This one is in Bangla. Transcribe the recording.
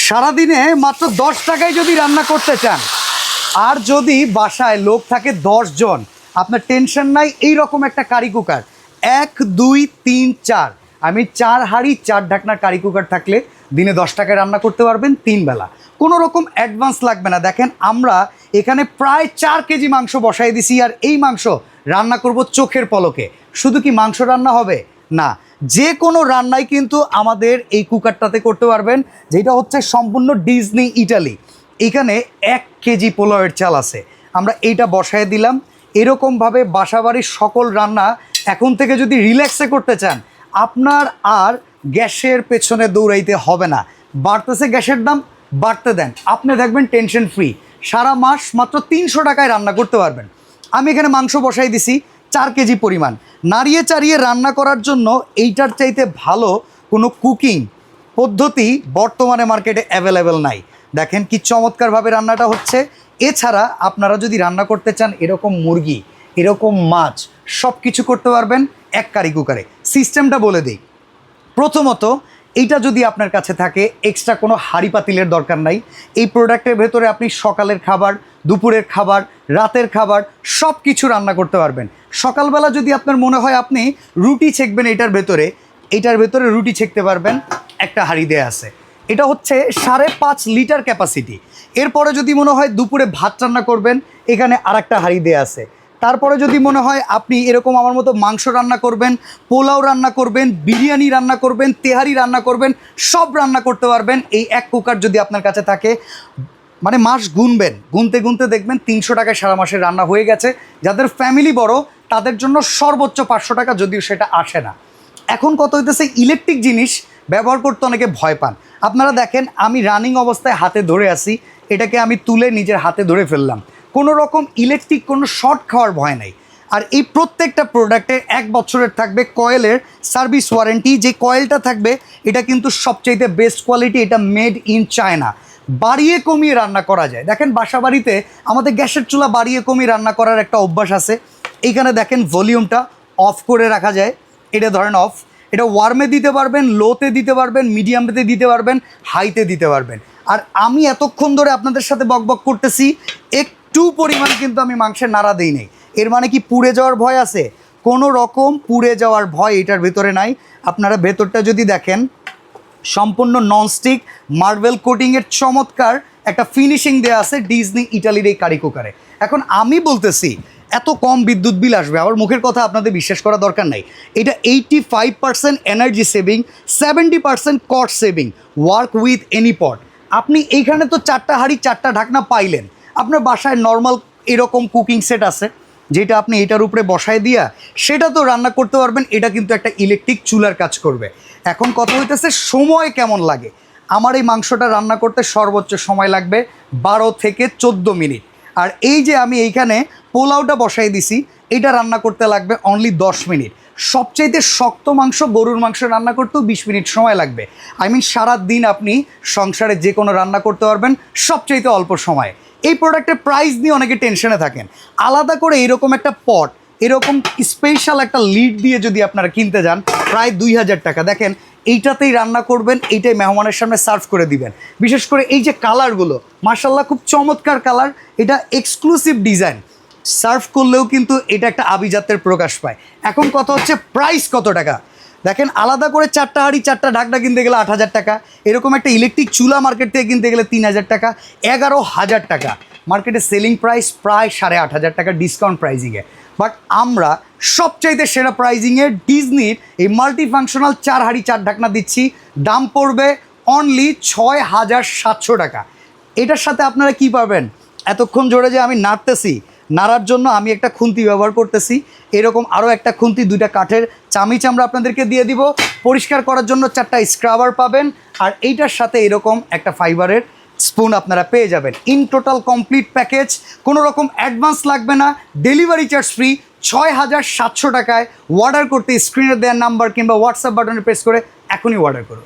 সারাদিনে মাত্র 10 টাকায় যদি রান্না করতে চান, আর যদি বাসায় লোক থাকে 10 জন, আপনার টেনশন নাই। এই রকম একটা কারি কুকার 1 2 3 4, আমি 4 হাঁড়ি 4 ঢাকনার কারি কুকার থাকলে দিনে 10 টাকায় রান্না করতে পারবেন 3 বেলা। কোনো রকম অ্যাডভান্স লাগবে না। দেখেন আমরা এখানে প্রায় 4 কেজি মাংস বসাই দিছি, আর এই মাংস রান্না করব চোখের পলকে। শুধু কি মাংস রান্না হবে না, যে কোনো রান্নাই কিন্তু আমাদের এই কুকারটাতে করতে পারবেন, যেটা হচ্ছে সম্পূর্ণ ডিজনি ইটালি। এখানে 1 কেজি পোলাওয়ের চাল আছে, আমরা এইটা বসায় দিলাম। এরকমভাবে বাসাবাড়ির সকল রান্না এখন থেকে যদি রিল্যাক্সে করতে চান, আপনার আর গ্যাসের পেছনে দৌড়াইতে হবে না। বাড়তেছে গ্যাসের দাম, বাড়তে দেন, আপনি দেখবেন টেনশন ফ্রি। সারা মাস মাত্র 300 টাকায় রান্না করতে পারবেন। আমি এখানে মাংস বসাই দিছি 4 কেজি পরিমাণ। নাড়িয়ে চাড়িয়ে রান্না করার জন্য এইটার চাইতে ভালো কোনো কুকিং পদ্ধতি বর্তমানে মার্কেটে অ্যাভেলেবেল নাই। দেখেন কি চমৎকারভাবে রান্নাটা হচ্ছে। এছাড়া আপনারা যদি রান্না করতে চান এরকম মুরগি, এরকম মাছ, সব কিছু করতে পারবেন এক কারি কুকারে। সিস্টেমটা বলে দিই। প্রথমত, এইটা যদি আপনার কাছে থাকে, এক্সট্রা কোনো হাঁড়ি পাতিলের দরকার নাই। এই প্রোডাক্টের ভেতরে আপনি সকালের খাবার, দুপুরের খাবার, রাতের খাবার সব কিছু রান্না করতে পারবেন। সকালবেলা যদি আপনার মনে হয় আপনি রুটি ছেঁকবেন, এইটার ভেতরে রুটি ছেঁকতে পারবেন। একটা হাঁড়ি দেয়া আছে, এটা হচ্ছে 5.5 লিটার ক্যাপাসিটি। এরপরে যদি মনে হয় দুপুরে ভাত রান্না করবেন, এখানে আরেকটা হাঁড়ি দেয়া আছে। তারপরে যদি মনে হয় আপনি এরকম আমার মতো মাংস রান্না করবেন, পোলাও রান্না করবেন, বিরিয়ানি রান্না করবেন, তেহারি রান্না করবেন, সব রান্না করতে পারবেন এই এক কুকার যদি আপনার কাছে থাকে। মানে মাস গুনবেন, গুনতে গুনতে দেখবেন 300 টাকায় সারা মাসের রান্না হয়ে গেছে। যাদের ফ্যামিলি বড় তাদের জন্য সর্বোচ্চ 500 টাকা, যদিও সেটা আসে না। এখন কত হইতেছে, ইলেকট্রিক জিনিস ব্যবহার করতে অনেকে ভয় পান। আপনারা দেখেন আমি রানিং অবস্থায় হাতে ধরে আছি, এটাকে আমি তুলে নিজের হাতে ধরে ফেললাম। কোনো রকম ইলেকট্রিক কোনো শর্ট খাওয়ার ভয় নাই। আর এই প্রত্যেকটা প্রোডাক্টে 1 বছরের থাকবে কয়েলের সার্ভিস ওয়ারেন্টি। যে কয়েলটা থাকবে এটা কিন্তু সবচাইতে বেস্ট কোয়ালিটি, এটা মেড ইন চায়না। বাড়িয়ে কমিয়ে রান্না করা যায়। দেখেন বাসা বাড়িতে আমাদের গ্যাসের চুলা বাড়িয়ে কমিয়ে রান্না করার একটা অভ্যাস আছে। এইখানে দেখেন ভলিউমটা অফ করে রাখা যায়, এটা ধরেন অফ। এটা ওয়ার্মে দিতে পারবেন, লোতে দিতে পারবেন, মিডিয়ামতে দিতে পারবেন, হাইতে দিতে পারবেন। আর আমি এতক্ষণ ধরে আপনাদের সাথে বকবক করতেছি, একটু পরিমাণ কিন্তু আমি মাংসের নাড়া দিই নেই। এর মানে কি পুড়ে যাওয়ার ভয় আছে? কোনো রকম পুড়ে যাওয়ার ভয় এটার ভেতরে নাই। আপনারা ভেতরটা যদি দেখেন, সম্পূর্ণ ননস্টিক মার্বেল কোটিংয়ের চমৎকার একটা ফিনিশিং দেওয়া আছে ডিজনি ইটালির এই কারি কুকারে। এখন আমি বলতেছি এত কম বিদ্যুৎ বিল আসবে, আমার মুখের কথা আপনাদের বিশ্বাস করা দরকার নাই। এটা 85% energy saving, 70% cost saving. Work with any pot. আপনি এইখানে তো 4টা হাঁড়ি 4টা ঢাকনা পাইলেন। আপনার বাসায় নর্মাল এরকম কুকিং সেট আছে, যেটা আপনি এটার উপরে বসায় দিয়া সেটা তো রান্না করতে পারবেন। এটা কিন্তু একটা ইলেকট্রিক চুলার কাজ করবে। এখন কথা হইতেছে সময় কেমন লাগে। আমার এই মাংসটা রান্না করতে সর্বোচ্চ সময় লাগবে 12 থেকে 14 মিনিট। আর এই যে আমি এইখানে পোলাওটা বসাই দিছি, এটা রান্না করতে লাগবে অনলি 10 মিনিট। সবচাইতে শক্ত মাংস, গরুর মাংস রান্না করতেও 20 মিনিট সময় লাগবে। সারা দিন আপনি সংসারে যে কোনো রান্না করতে পারবেন সবচাইতে অল্প সময়ে। এই প্রোডাক্টের প্রাইস নিয়ে অনেকে টেনশনে থাকেন। আলাদা করে এরকম একটা পট, এরকম স্পেশাল একটা লিড দিয়ে যদি আপনারা কিনতে যান, প্রায় 2000 টাকা। দেখেন এইটাতেই রান্না করবেন, এইটাই মেহমানের সামনে সার্ভ করে দিবেন। বিশেষ করে এই যে কালারগুলো, মাশাআল্লাহ খুব চমৎকার কালার। এটা এক্সক্লুসিভ ডিজাইন, সার্ভ করলেও কিন্তু এটা একটা আভিজাত্যের প্রকাশ পায়। এখন কথা হচ্ছে প্রাইস কত টাকা। দেখেন আলাদা করে 4টা হাঁড়ি 4টা ঢাকনা কিনতে গেলে 8000 টাকা, এরকম একটা ইলেকট্রিক চুলা মার্কেট থেকে কিনতে গেলে 3000 টাকা, 11000 টাকা। মার্কেটে সেলিং প্রাইস প্রায় 8500 টাকা ডিসকাউন্ট প্রাইজিংয়ে। বাট আমরা সবচাইতে সেরা প্রাইজিংয়ে ডিজনির এই মাল্টি ফাংশনাল 4 হাঁড়ি 4 ঢাকনা দিচ্ছি। দাম পড়বে অনলি 6700 টাকা। এটার সাথে আপনারা কি পাবেন, এতক্ষণ জোরে যে আমি নাড়তেছি, নাড়ার জন্য আমি একটা খুন্তি ব্যবহার করতেছি। এরকম আরও একটা খুন্তি, 2টা কাঠের চামিচ আমরা আপনাদেরকে দিয়ে দিব। পরিষ্কার করার জন্য 4টা স্ক্রাবার পাবেন। আর এইটার সাথে এরকম একটা ফাইবারের স্পুন আপনারা পেয়ে যাবেন। ইন টোটাল কমপ্লিট প্যাকেজ, কোনো রকম অ্যাডভান্স লাগবে না, ডেলিভারি চার্জ ফ্রি। 6700 টাকায় অর্ডার করতে স্ক্রিনে দেওয়ার নাম্বার কিংবা হোয়াটসঅ্যাপ বাটনে প্রেস করে এখনই অর্ডার করুন।